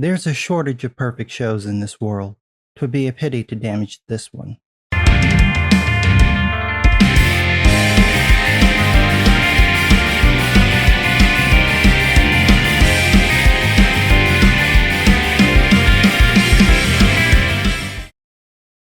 There's a shortage of perfect shows in this world. 'Twould be a pity to damage this one.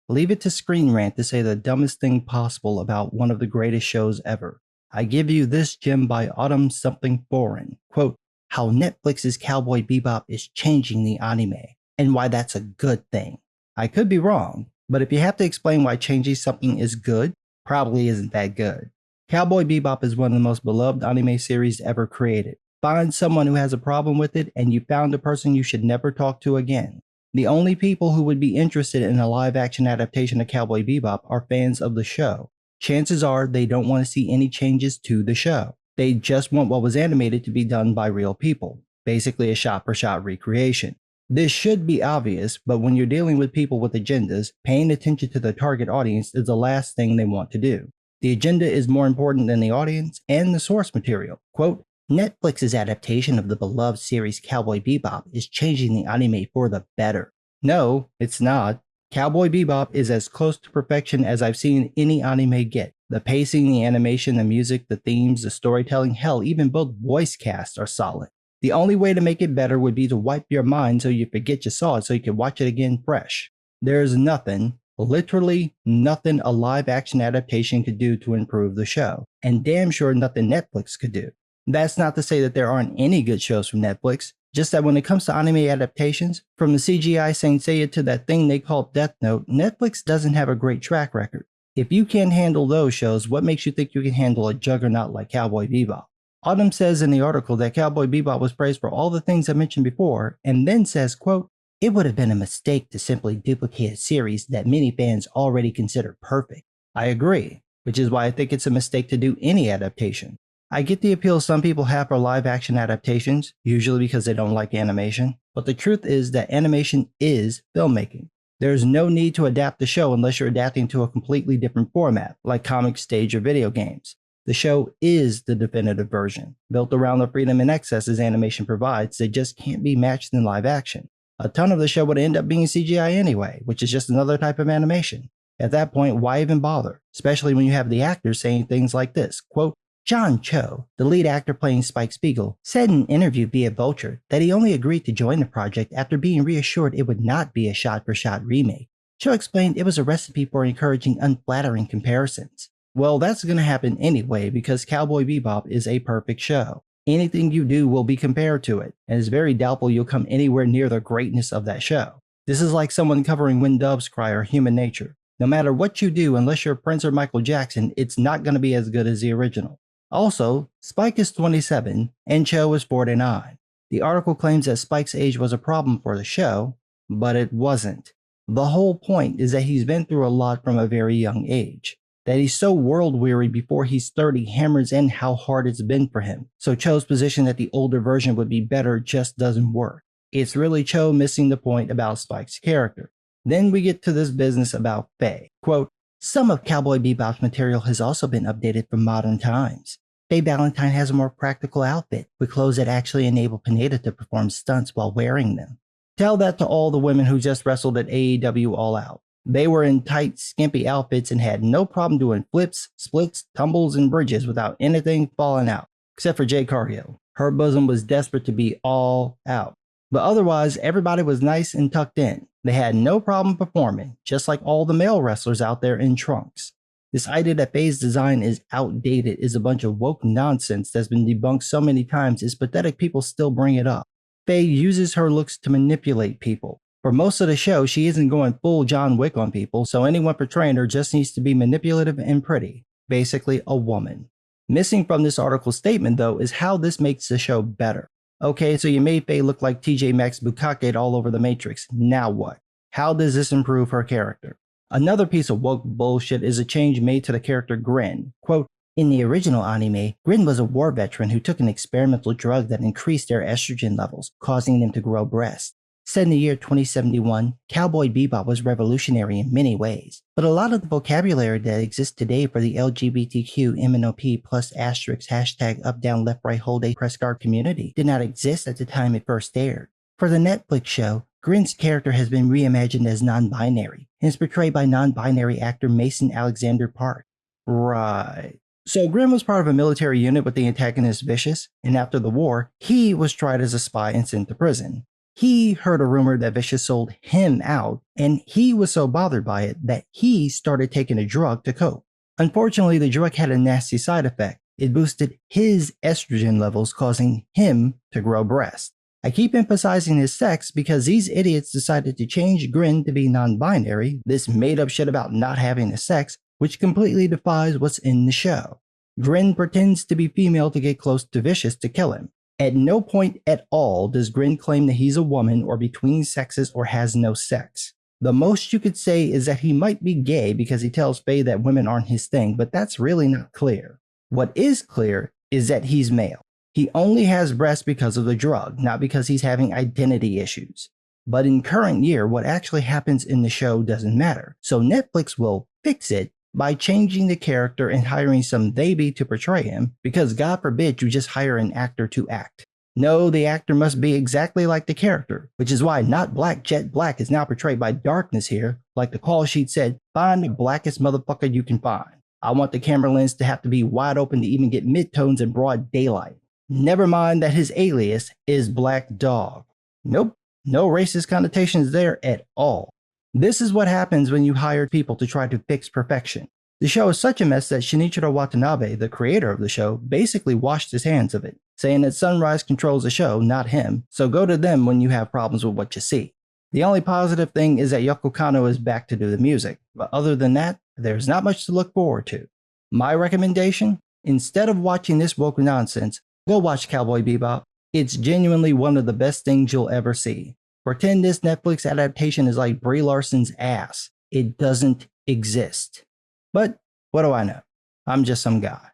Leave it to Screen Rant to say the dumbest thing possible about one of the greatest shows ever. I give you this gem by Autumn Something Foreign. Quote, how Netflix's Cowboy Bebop is changing the anime, and why that's a good thing. I could be wrong, but if you have to explain why changing something is good, probably isn't that good. Cowboy Bebop is one of the most beloved anime series ever created. Find someone who has a problem with it, and you found a person you should never talk to again. The only people who would be interested in a live-action adaptation of Cowboy Bebop are fans of the show. Chances are they don't want to see any changes to the show. They just want what was animated to be done by real people, basically a shot-for-shot recreation. This should be obvious, but when you're dealing with people with agendas, paying attention to the target audience is the last thing they want to do. The agenda is more important than the audience and the source material. Quote, Netflix's adaptation of the beloved series Cowboy Bebop is changing the anime for the better. No, it's not. Cowboy Bebop is as close to perfection as I've seen any anime get. The pacing, the animation, the music, the themes, the storytelling, hell, even both voice casts are solid. The only way to make it better would be to wipe your mind so you forget you saw it so you can watch it again fresh. There's nothing, literally nothing a live action adaptation could do to improve the show, and damn sure nothing Netflix could do. That's not to say that there aren't any good shows from Netflix, just that when it comes to anime adaptations, from the CGI Saint Seiya to that thing they call Death Note, Netflix doesn't have a great track record. If you can't handle those shows, what makes you think you can handle a juggernaut like Cowboy Bebop? Autumn says in the article that Cowboy Bebop was praised for all the things I mentioned before, and then says, quote, it would have been a mistake to simply duplicate a series that many fans already consider perfect. I agree, which is why I think it's a mistake to do any adaptation. I get the appeal some people have for live action adaptations, usually because they don't like animation, but the truth is that animation is filmmaking. There's no need to adapt the show unless you're adapting to a completely different format, like comics, stage, or video games. The show is the definitive version, built around the freedom and excesses animation provides that just can't be matched in live action. A ton of the show would end up being CGI anyway, which is just another type of animation. At that point, why even bother? Especially when you have the actors saying things like this, quote, John Cho, the lead actor playing Spike Spiegel, said in an interview via Vulture that he only agreed to join the project after being reassured it would not be a shot-for-shot remake. Cho explained it was a recipe for encouraging unflattering comparisons. Well, that's going to happen anyway because Cowboy Bebop is a perfect show. Anything you do will be compared to it, and it's very doubtful you'll come anywhere near the greatness of that show. This is like someone covering When Doves Cry or Human Nature. No matter what you do, unless you're Prince or Michael Jackson, it's not going to be as good as the original. Also, Spike is 27 and Cho is 49. The article claims that Spike's age was a problem for the show, but it wasn't. The whole point is that he's been through a lot from a very young age. That he's so world-weary before he's 30 hammers in how hard it's been for him. So Cho's position that the older version would be better just doesn't work. It's really Cho missing the point about Spike's character. Then we get to this business about Faye. Quote, some of Cowboy Bebop's material has also been updated for modern times. Faye Valentine has a more practical outfit, with clothes that actually enable Pineda to perform stunts while wearing them. Tell that to all the women who just wrestled at AEW All Out. They were in tight, skimpy outfits and had no problem doing flips, splits, tumbles, and bridges without anything falling out, except for Jade Cargill. Her bosom was desperate to be all out. But otherwise, everybody was nice and tucked in. They had no problem performing, just like all the male wrestlers out there in trunks. This idea that Faye's design is outdated is a bunch of woke nonsense that's been debunked so many times it's pathetic people still bring it up. Faye uses her looks to manipulate people. For most of the show, she isn't going full John Wick on people, so anyone portraying her just needs to be manipulative and pretty. Basically, a woman. Missing from this article's statement, though, is how this makes the show better. Okay, so you made Faye look like TJ Maxx Bukake all over the Matrix. Now what? How does this improve her character? Another piece of woke bullshit is a change made to the character Grin. Quote, in the original anime, Grin was a war veteran who took an experimental drug that increased their estrogen levels, causing them to grow breasts. Set in the year 2071, Cowboy Bebop was revolutionary in many ways, but a lot of the vocabulary that exists today for the LGBTQ MNOP plus asterisk hashtag up down left right hold a press guard community did not exist at the time it first aired. For the Netflix show, Grin's character has been reimagined as non-binary and is portrayed by non-binary actor Mason Alexander Park. Right. So Grin was part of a military unit with the antagonist Vicious, and after the war, he was tried as a spy and sent to prison. He heard a rumor that Vicious sold him out, and he was so bothered by it that he started taking a drug to cope. Unfortunately, the drug had a nasty side effect. It boosted his estrogen levels, causing him to grow breasts. I keep emphasizing his sex because these idiots decided to change Grin to be non-binary, this made-up shit about not having a sex, which completely defies what's in the show. Grin pretends to be female to get close to Vicious to kill him. At no point at all does Grin claim that he's a woman or between sexes or has no sex. The most you could say is that he might be gay because he tells Faye that women aren't his thing, but that's really not clear. What is clear is that he's male. He only has breasts because of the drug, not because he's having identity issues. But in current year, what actually happens in the show doesn't matter, so Netflix will fix it by changing the character and hiring some baby to portray him, because God forbid you just hire an actor to act. No, the actor must be exactly like the character, which is why Not Black Jet Black is now portrayed by Darkness here. Like the call sheet said, find the blackest motherfucker you can find. I want the camera lens to have to be wide open to even get midtones in broad daylight. Never mind that his alias is Black Dog. Nope, no racist connotations there at all. This is what happens when you hire people to try to fix perfection. The show is such a mess that Shinichiro Watanabe, the creator of the show, basically washed his hands of it, saying that Sunrise controls the show, not him, so go to them when you have problems with what you see. The only positive thing is that Yoko Kanno is back to do the music, but other than that, there's not much to look forward to. My recommendation? Instead of watching this woke nonsense, go watch Cowboy Bebop. It's genuinely one of the best things you'll ever see. Pretend this Netflix adaptation is like Brie Larson's ass. It doesn't exist. But what do I know? I'm just some guy.